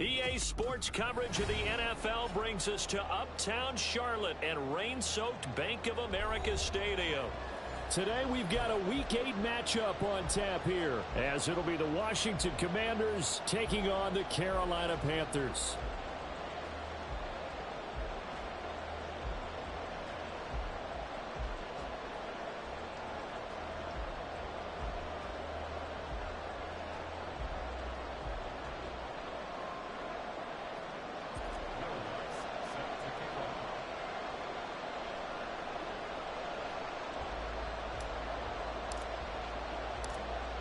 EA Sports coverage of the NFL brings us to Uptown Charlotte and rain-soaked Bank of America Stadium. Today we've got a Week 8 matchup on tap here, as it'll be the Washington Commanders taking on the Carolina Panthers.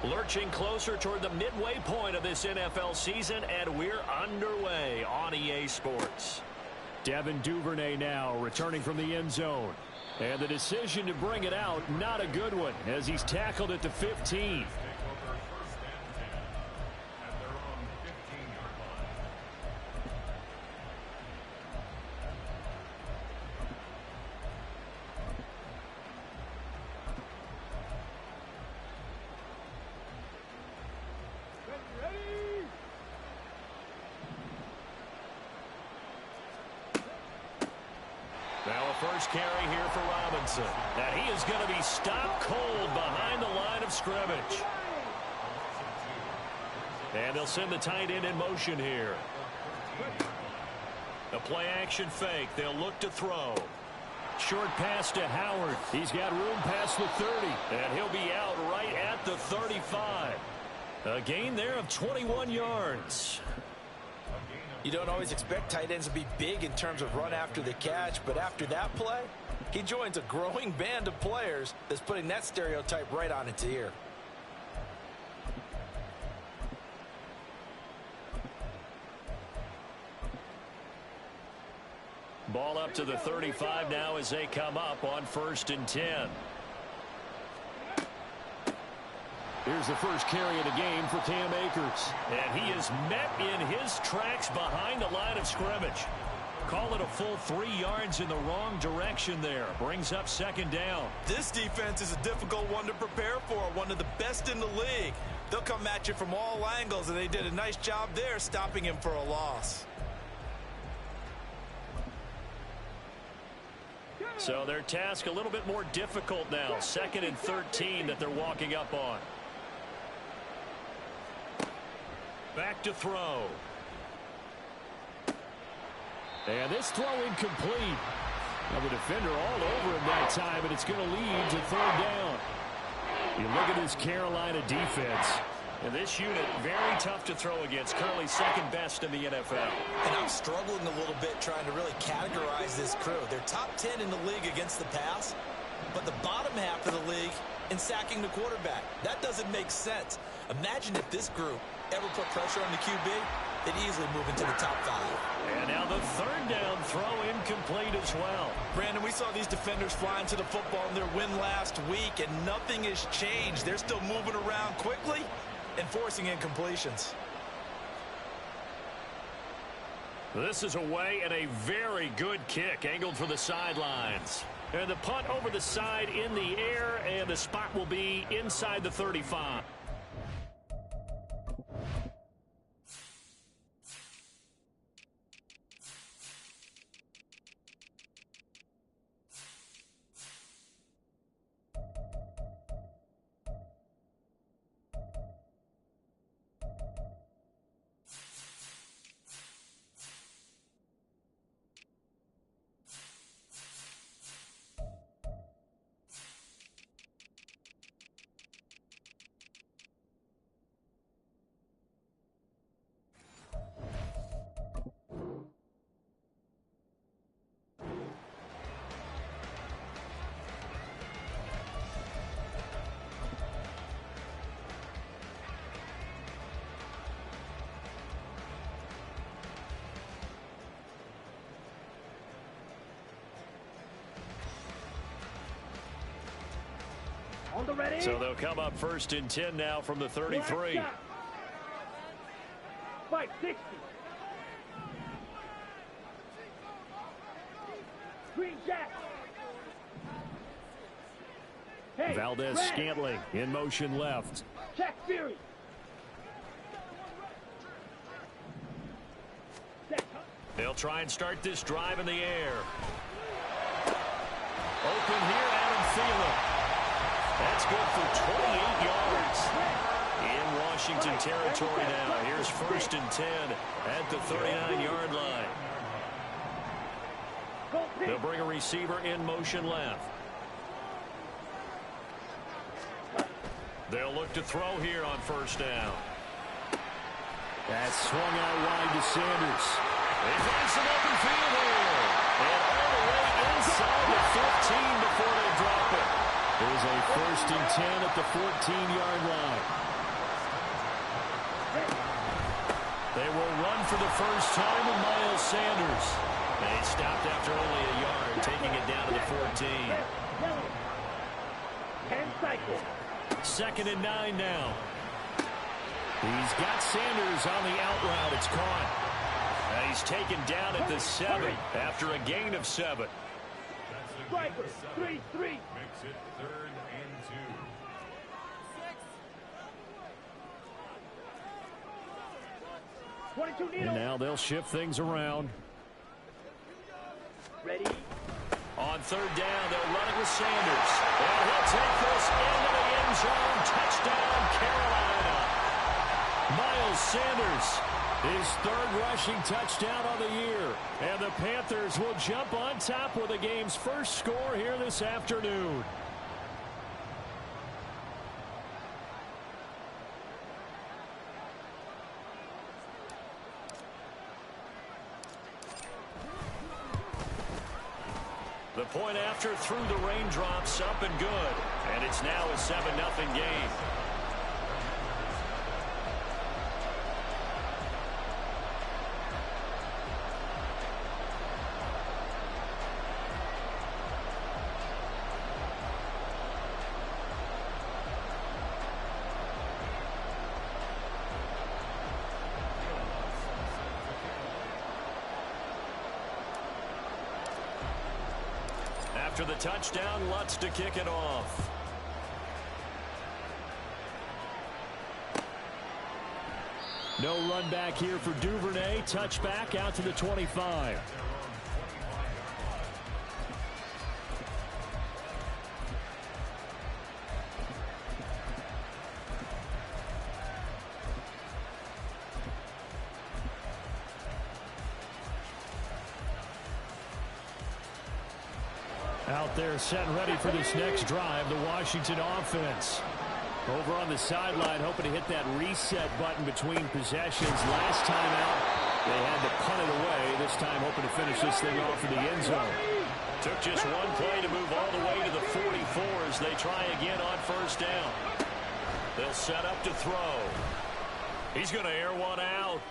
Lurching closer toward the midway point of this NFL season, and we're underway on EA Sports. Devin Duvernay now returning from the end zone. And the decision to bring it out, not a good one, as he's tackled at the 15. Now a first carry here for Robinson. And he is going to be stopped cold behind the line of scrimmage. And they'll send the tight end in motion here. A play action fake. They'll look to throw. Short pass to Howard. He's got room past the 30. And he'll be out right at the 35. A gain there of 21 yards. You don't always expect tight ends to be big in terms of run after the catch, but after that play, he joins a growing band of players that's putting that stereotype right on its ear. Ball up to the 35 now as they come up on 1st and 10. Here's the first carry of the game for Cam Akers. And he is met in his tracks behind the line of scrimmage. Call it a full 3 yards in the wrong direction there. Brings up 2nd down. This defense is a difficult one to prepare for, one of the best in the league. They'll come at you from all angles, and they did a nice job there stopping him for a loss. So their task a little bit more difficult now. 2nd and 13 that they're walking up on. Back to throw. And this throw incomplete. Now the defender all over him that time, and it's going to lead to 3rd down. You look at this Carolina defense. And this unit, very tough to throw against. Currently 2nd best in the NFL. And I'm struggling a little bit trying to really categorize this crew. They're top 10 in the league against the pass, but the bottom half of the league in sacking the quarterback. That doesn't make sense. Imagine if this group ever put pressure on the QB, they'd easily move into the top 5. And now the 3rd down throw incomplete as well. Brandon, we saw these defenders flying to the football in their win last week, and nothing has changed. They're still moving around quickly and forcing incompletions. This is away and a very good kick angled for the sidelines. And the punt over the side in the air, and the spot will be inside the 35. So they'll come up 1st and 10 now from the 33. 560. Green Jack. Hey, Valdez Red. Scantling in motion left. Jack Fury. try and start this drive in the air. Open here, Adam Thielen. That's good for 28 yards. In Washington territory now. Here's 1st and 10 at the 39-yard line. They'll bring a receiver in motion left. They'll look to throw here on 1st down. That's swung out wide to Sanders. They find some open field here. And all the way inside the 15 before they drop it. There's a 1st and 10 at the 14-yard line. They will run for the first time with Miles Sanders. They stopped after only a yard, taking it down to the 14. 10 cycles. 2nd and 9 now. He's got Sanders on the out route. It's caught. And he's taken down at the 7 after a gain of 7. Striker, 3-3. Makes it 3rd and 2. 22 And needle. now they'll shift things around. Ready. On 3rd down, they'll run it with Sanders. And he'll take this into the end zone. Touchdown, Carolina. Miles Sanders, his 3rd rushing touchdown on the year. And the Panthers will jump on top with the game's first score here this afternoon. The point after through the raindrops, up and good. And it's now a 7-0 game. After the touchdown, Lutz to kick it off. No run back here for Duvernay. Touchback out to the 25. Out there set and ready for this next drive, the Washington offense. Over on the sideline, hoping to hit that reset button between possessions. Last time out, they had to punt it away. This time, hoping to finish this thing off in the end zone. Took just one play to move all the way to the 44 as they try again on 1st down. They'll set up to throw. He's going to air one out.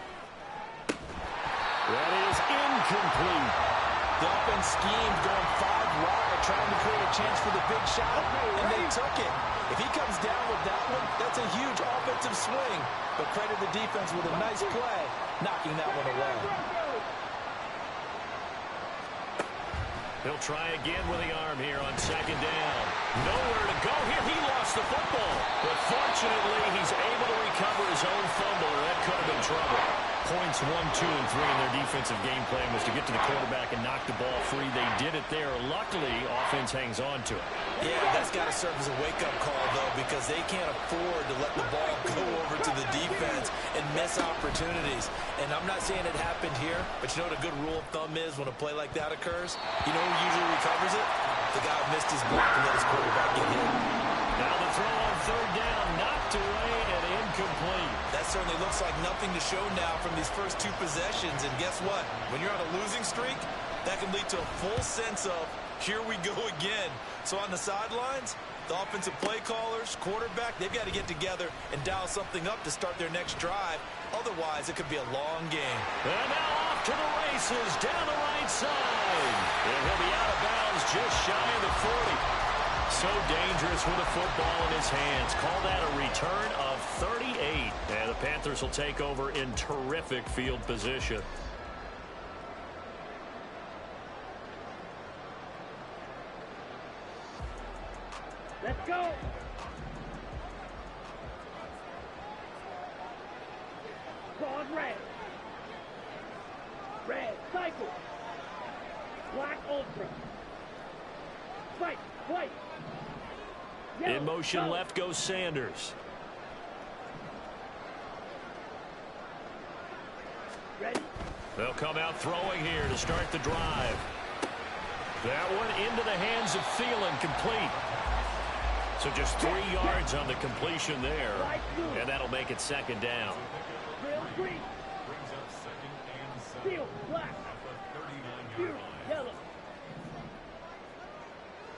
That is incomplete. The offense schemed going 5 wide, trying to create a chance for the big shot, and they took it. If he comes down with that one, that's a huge offensive swing. But credit the defense with a nice play, knocking that one away. He'll try again with the arm here on 2nd down. Nowhere to go here. He lost the football. But fortunately, he's able to recover his own fumble. That could have been trouble. Points 1, 2, and 3 in their defensive game plan was to get to the quarterback and knock the ball free. They did it there. Luckily, offense hangs on to it. Yeah, that's got to serve as a wake-up call, though, because they can't afford to let the ball go over to the defense and miss opportunities. And I'm not saying it happened here, but you know what a good rule of thumb is when a play like that occurs? You know who usually recovers it? The guy who missed his block and let his quarterback get hit. Now the throw on 3rd down, knocked away and incomplete. That certainly looks like nothing to show now from these first 2 possessions. And guess what? When you're on a losing streak, that can lead to a full sense of, here we go again. So on the sidelines, the offensive play callers, quarterback, they've got to get together and dial something up to start their next drive. Otherwise, it could be a long game. And now off to the races down the right side. And he'll be out of bounds just shy of the 40. So dangerous with a football in his hands. Call that a return of 38. And the Panthers will take over in terrific field position. Let's go. Gone red. Red, cycle. Black, ultra. Fight, white. Yellow, In motion go. left goes Sanders. Ready? They'll come out throwing here to start the drive. That one into the hands of Thielen, complete. So just 3 yards on the completion there. And that'll make it second down. Drill, green. Brings up second and 7. Steel, black. At the 39-yard Fury, line. yellow.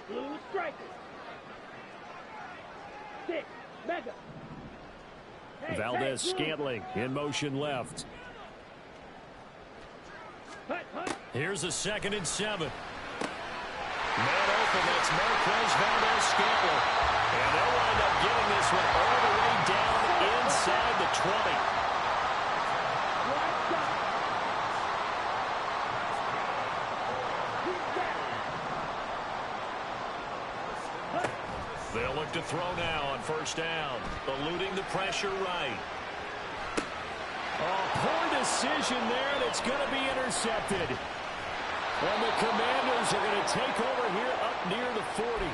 Blue, striker. 6, mega. Hey, Valdez hey, blue. Scantling in motion left. Hut, hut. Here's a 2nd and 7. Man open, that's Marquez Valdez Scantling. And they'll wind up getting this one all the way down inside the 20. Black shot. He's back. Hut. They'll look to throw now on first down. Eluding the pressure right. Oh, poor decision there, and it's going to be intercepted. And the Commanders are going to take over here up near the 40.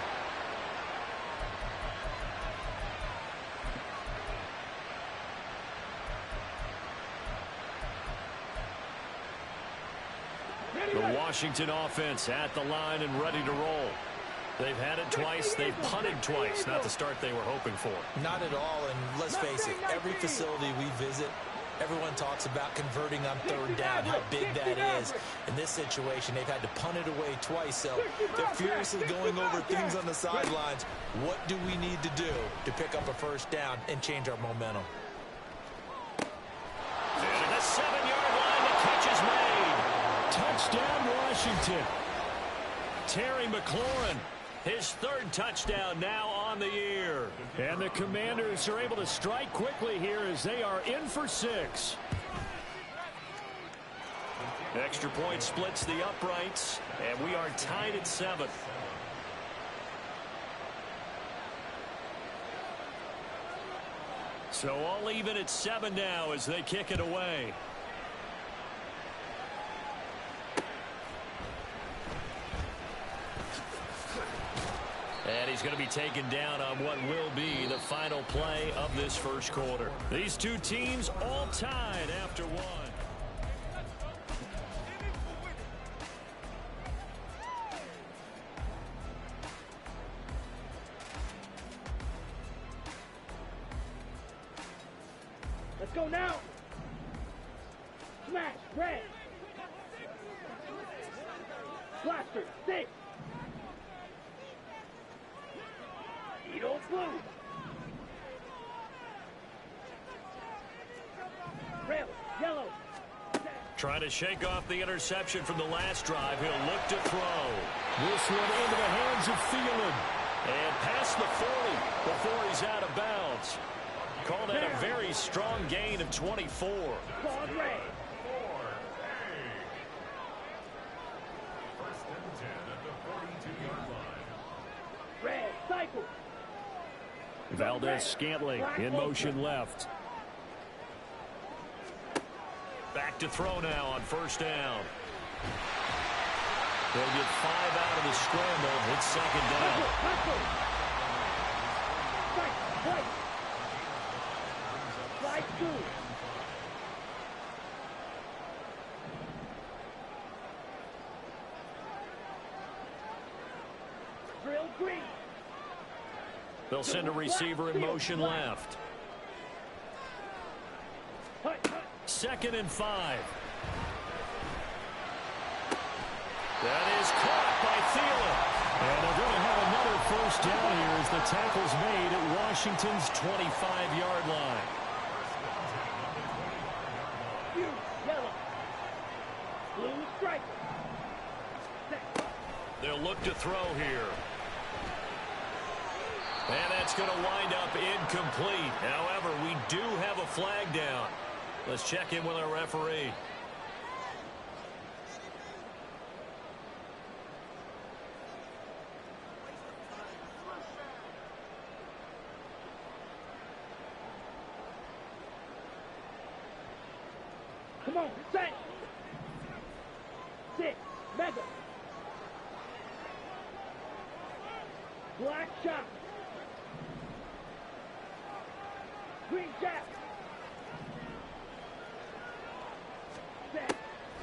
The Washington offense at the line and ready to roll. They've had it twice. They've punted twice. Not the start they were hoping for. Not at all, and let's face it, every facility we visit, everyone talks about converting on third down, how big that is. In this situation, they've had to punt it away twice, so they're furiously going over things on the sidelines. What do we need to do to pick up a first down and change our momentum? And at the 7-yard line, the catch is made. Touchdown, Washington. Terry McLaurin, his 3rd touchdown now on the year. And the Commanders are able to strike quickly here as they are in for 6. Extra point splits the uprights, and we are tied at 7. So all even at 7 now as they kick it away. And he's going to be taken down on what will be the final play of this first quarter. These two teams all tied after 1. Let's go now. Smash, red. Blaster, 6. Edo, blue. Rail, yellow. Trying to shake off the interception from the last drive. He'll look to throw. This one into the hands of Thielen. And past the 40 before he's out of bounds. Called that a very strong gain of 24. Claude Ray. First and 10 at the 42-yard line. Red, cycle. Valdez Scantling in motion left. Back to throw now on first down. They'll get 5 out of the scramble. It's second down. Slide 2. Drill green. They'll send a receiver in motion left. Hut, hut. 2nd and 5. That is caught by Thielen. And they're going to have another first down here as the tackle's made at Washington's 25-yard line. Blue, yellow. Blue striker. They'll look to throw here. And that's going to wind up incomplete. However, we do have a flag down. Let's check in with our referee. Come on, set. 6. Mega. Black shot. Green jack. Set.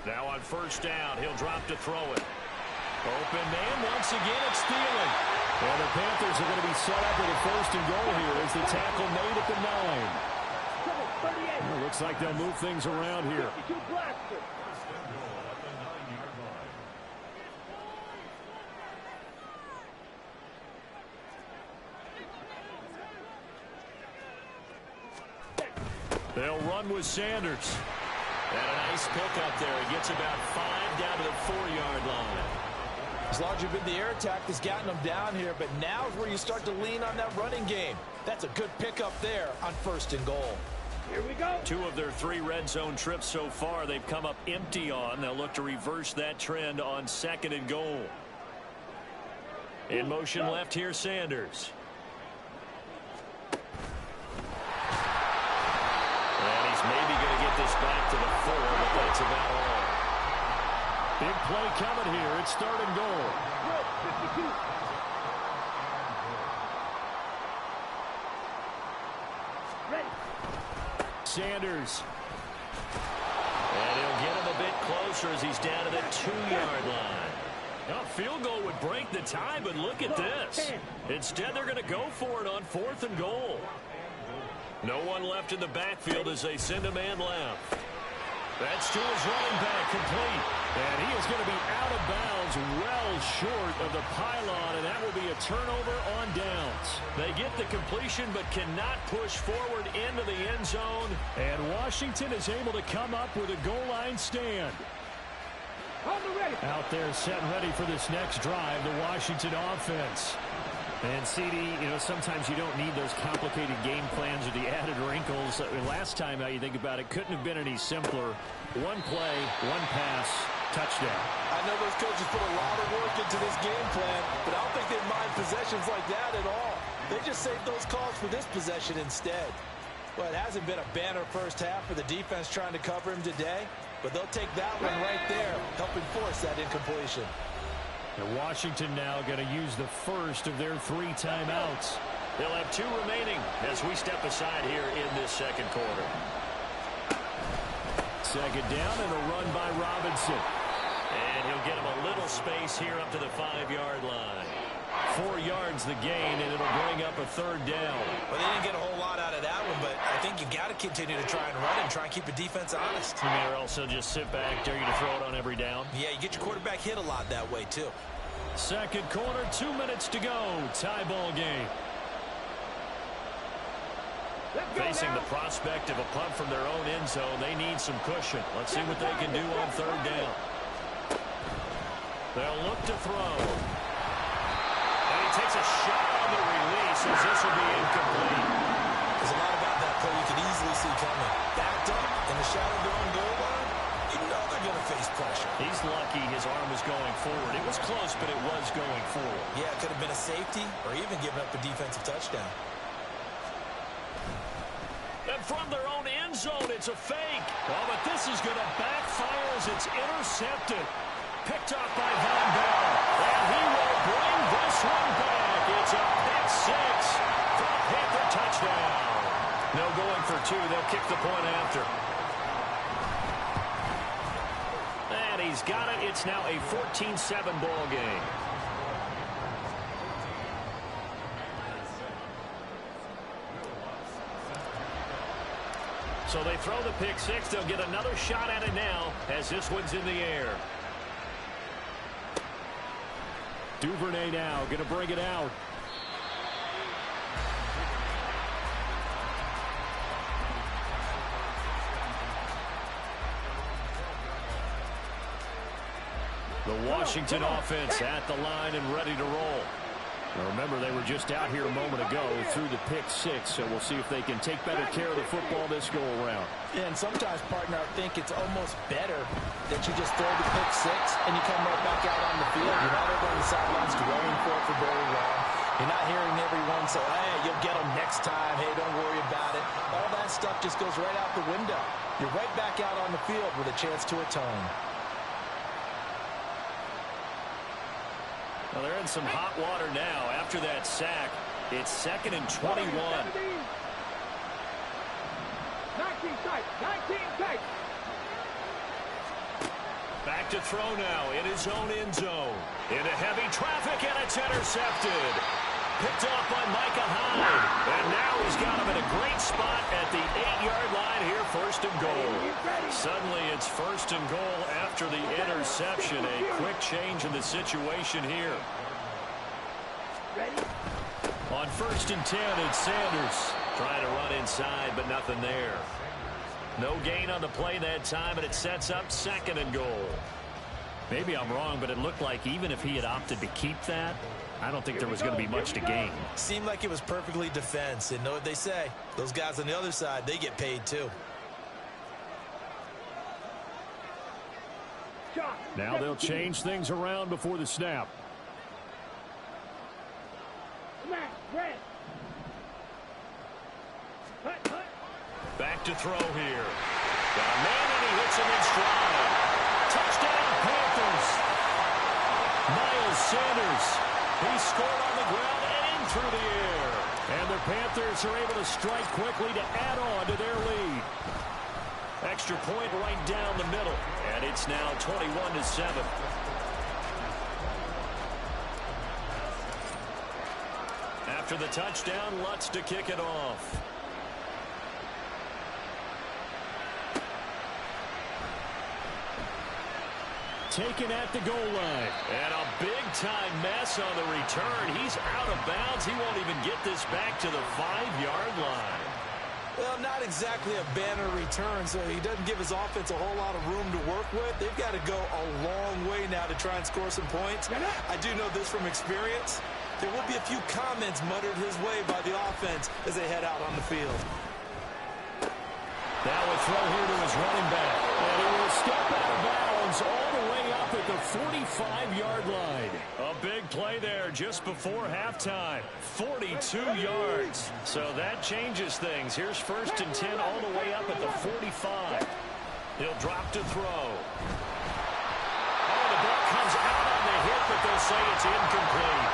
Now on first down, he'll drop to throw it. Open man, once again it's stealing. And the Panthers are going to be set up with a first and goal here as the tackle made at the 9. 38. Well, looks like they'll move things around here. 52 blaster. First and goal at the 9-yard line. They'll run with Sanders. And a nice pickup there. He gets about 5 down to the 4-yard line. As largely been the air attack that's gotten them down here, but now is where you start to lean on that running game. That's a good pickup there on first and goal. Here we go. 2 of their 3 red zone trips so far they've come up empty on. They'll look to reverse that trend on second and goal. In motion left here, Sanders. And he's maybe going to get this back to the 4, but that's about all. Big play coming here. It's third and goal. 52. Ready. Sanders. And he'll get him a bit closer as he's down to the 2-yard line. A field goal would break the tie, but look at this. Instead, they're going to go for it on 4th and goal. No one left in the backfield as they send a man left. That's to his running back, complete. And he is going to be out of bounds well short of the pylon, and that will be a turnover on downs. They get the completion but cannot push forward into the end zone. And Washington is able to come up with a goal line stand. On the ready. Out there set ready for this next drive, the Washington offense. And CD, you know, sometimes you don't need those complicated game plans or the added wrinkles. Last time, how you think about it, couldn't have been any simpler. One play, one pass, touchdown. I know those coaches put a lot of work into this game plan, but I don't think they mind possessions like that at all. They just saved those calls for this possession instead. Well, it hasn't been a banner first half for the defense trying to cover him today, but they'll take that one right there, helping force that incompletion. And Washington now going to use the first of their 3 timeouts. They'll have 2 remaining as we step aside here in this second quarter. Second down and a run by Robinson. And he'll get him a little space here up to the 5-yard line. 4 yards the gain, and it'll bring up a 3rd down. Well, they didn't get a whole lot out of that one, but I think you got to continue to try and run and try and keep the defense honest. You may also just sit back, dare you to throw it on every down. Yeah, you get your quarterback hit a lot that way, too. Second quarter, 2 minutes to go. Tie ball game. Facing the prospect of a punt from their own end zone, they need some cushion. Let's see what they can do on 3rd down. They'll look to throw. And he takes a shot on the release as this will be incomplete. There's a lot about that play you could easily see coming. Backed up in the shadow of their own goal line, you know they're going to face pressure. He's lucky his arm was going forward. It was close, but it was going forward. Yeah, it could have been a safety or even given up a defensive touchdown. And from their own end zone, it's a fake. Oh, but this is going to backfire as it's intercepted. Picked off by Von Bell. And he will bring this one back. It's a pick 6 for a Panther touchdown. No going for 2. They'll kick the point after. And he's got it. It's now a 14-7 ball game. So they throw the pick 6. They'll get another shot at it now as this one's in the air. Duvernay now going to bring it out. The Washington offense at the line and ready to roll. Now remember, they were just out here a moment ago through the pick 6, so we'll see if they can take better care of the football this go-around. Yeah, and sometimes, partner, I think it's almost better that you just throw the pick 6 and you come right back out on the field. You're not over on the sidelines dwelling for it for very long. You're not hearing everyone say, hey, you'll get them next time. Hey, don't worry about it. All that stuff just goes right out the window. You're right back out on the field with a chance to atone. Well, they're in some hot water now after that sack. It's 2nd and 21. 19 tight. 19 tight. Back to throw now in his own end zone. Into heavy traffic, and it's intercepted. Picked off by Micah Hyde. And now he's got him in a great spot at the 8-yard line here, 1st and goal. Suddenly it's 1st and goal after the interception. A quick change in the situation here. On 1st and 10, it's Sanders trying to run inside, but nothing there. No gain on the play that time, and it sets up 2nd and goal. Maybe I'm wrong, but it looked like even if he had opted to keep that, I don't think there was going to be much to gain. Seemed like it was perfectly defense. And know what they say. Those guys on the other side, they get paid too. Now they'll change things around before the snap. Back to throw here. Got a man, and he hits him in stride. Touchdown, Panthers. Miles Sanders. He scored on the ground and in through the air. And the Panthers are able to strike quickly to add on to their lead. Extra point right down the middle. And it's now 21-7. After the touchdown, Lutz to kick it off. Taken at the goal line. And a big-time mess on the return. He's out of bounds. He won't even get this back to the 5-yard line. Well, not exactly a banner return, so he doesn't give his offense a whole lot of room to work with. They've got to go a long way now to try and score some points. I do know this from experience. There will be a few comments muttered his way by the offense as they head out on the field. Now a throw here to his running back. And he will step out of bounds all the way up at the 45-yard line. A big play there just before halftime. 42 yards. So that changes things. Here's 1st and 10 all the way up at the 45. He'll drop to throw. Oh, the ball comes out on the hit, but they'll say it's incomplete.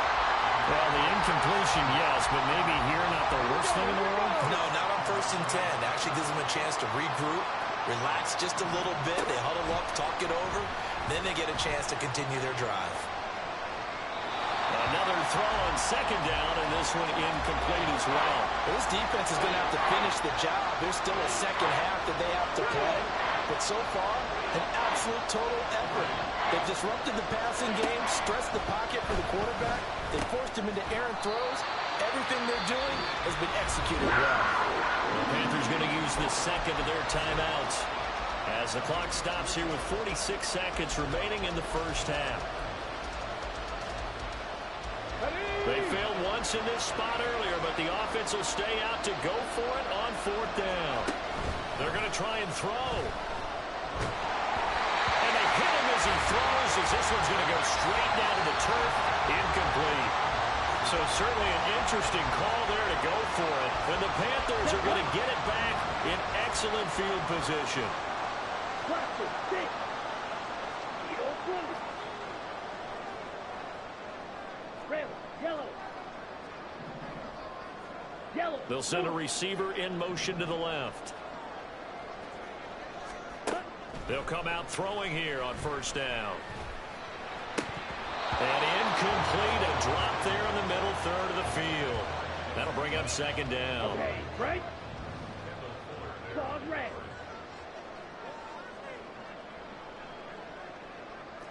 Well, the incompletion, yes, but maybe here not the worst thing in the world? No, not on 1st and 10. Actually gives them a chance to regroup, relax just a little bit. They huddle up, talk it over. Then they get a chance to continue their drive. Another throw on 2nd down, and this one incomplete as well. This defense is going to have to finish the job. There's still a second half that they have to play. But so far, an absolute total effort. They've disrupted the passing game, stressed the pocket for the quarterback. They forced him into errant throws. Everything they're doing has been executed well. The Panthers going to use the 2nd of their timeouts as the clock stops here with 46 seconds remaining in the 1st half. They failed once in this spot earlier, but the offense will stay out to go for it on 4th down. They're going to try and throw. And they hit him as he throws, as this one's going to go straight down to the turf. Incomplete. So certainly an interesting call there to go for it. And the Panthers are going to get it back in excellent field position. They'll send a receiver in motion to the left. They'll come out throwing here on 1st down. And incomplete, a drop there in the middle 3rd of the field. That'll bring up 2nd down. Okay, right. Dog red.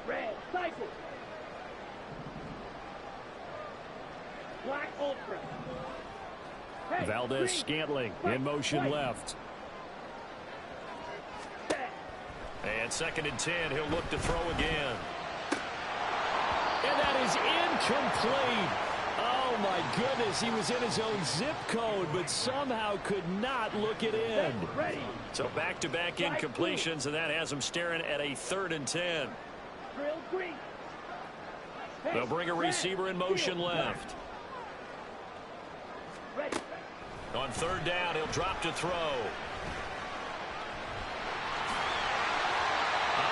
Red, cycle. Black ultra. Hey, Valdez green. Scantling in motion left. And 2nd and 10, he'll look to throw again. And that is incomplete. Oh, my goodness. He was in his own zip code, but somehow could not look it in. So back-to-back incompletions, and that has him staring at a 3rd and 10. They'll bring a receiver in motion left. On 3rd down, he'll drop to throw.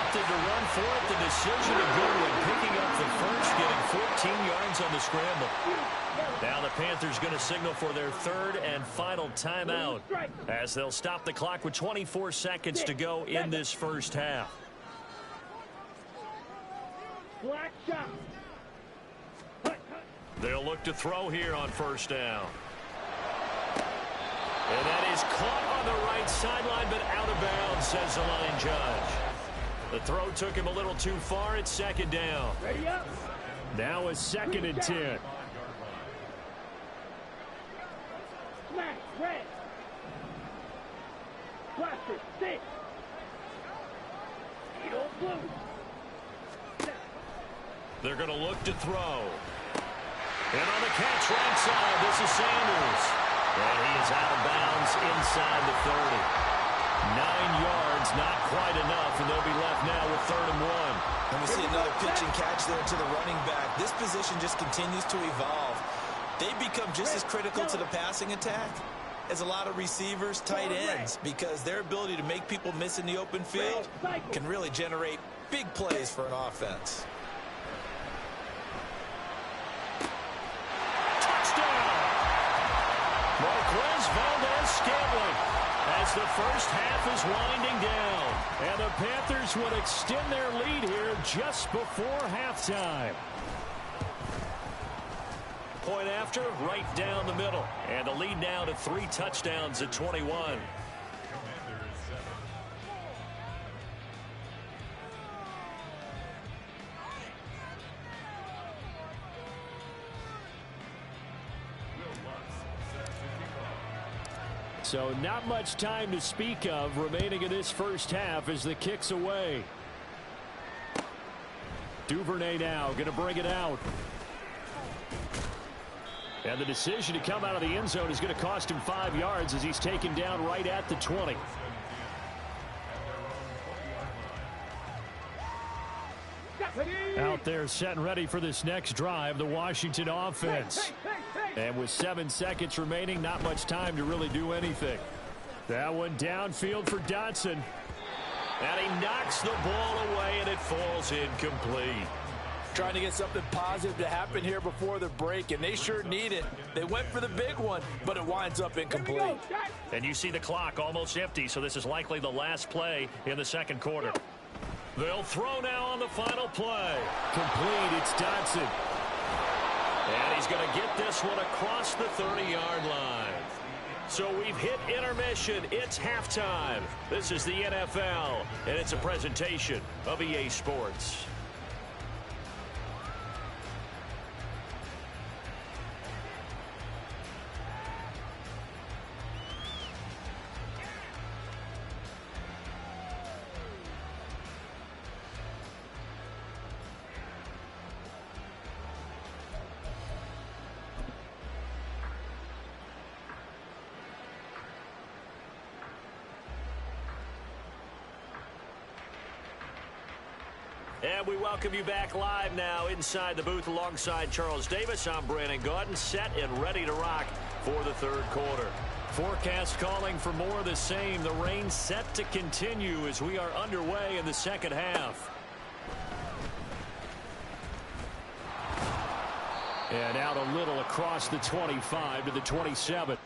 opted to run for it. The decision a good one, picking up the first, getting 14 yards on the scramble. Now the Panthers going to signal for their third and final timeout as they'll stop the clock with 24 seconds to go in this first half. Black shot. They'll look to throw here on first down. And that is caught on the right sideline, but out of bounds, says the line judge. The throw took him a little too far. It's second down. Ready up. Now a 2nd and 10. Smash. Red. Blaster. 6. Needle blue. They're going to look to throw. And on the catch right side, this is Sanders. And he is out of bounds inside the 30. 9 yards, not quite enough, and they'll be left now with 3rd and 1. And we see another pitch and catch there to the running back. This position just continues to evolve. They become just as critical to the passing attack as a lot of receivers, tight ends, because their ability to make people miss in the open field can really generate big plays for an offense. Marquez Valdez-Scantling as the first half is winding down. And the Panthers would extend their lead here just before halftime. Point after, right down the middle. And the lead now to 3 touchdowns at 21. So not much time to speak of remaining in this first half as the kick's away. Duvernay now going to bring it out. And the decision to come out of the end zone is going to cost him 5 yards as he's taken down right at the 20. Out there set and ready for this next drive, the Washington offense. And with 7 seconds remaining, not much time to really do anything. That one downfield for Dotson. And he knocks the ball away, and it falls incomplete. Trying to get something positive to happen here before the break, and they sure need it. They went for the big one, but it winds up incomplete. And you see the clock almost empty, so this is likely the last play in the second quarter. They'll throw now on the final play. Complete, it's Dotson. And he's going to get this one across the 30-yard line. So we've hit intermission. It's halftime. This is the NFL, and it's a presentation of EA Sports. And we welcome you back live now inside the booth alongside Charles Davis. I'm Brandon Gaudin, set and ready to rock for the third quarter. Forecast calling for more of the same. The rain set to continue as we are underway in the second half. And out a little across the 25 to the 27.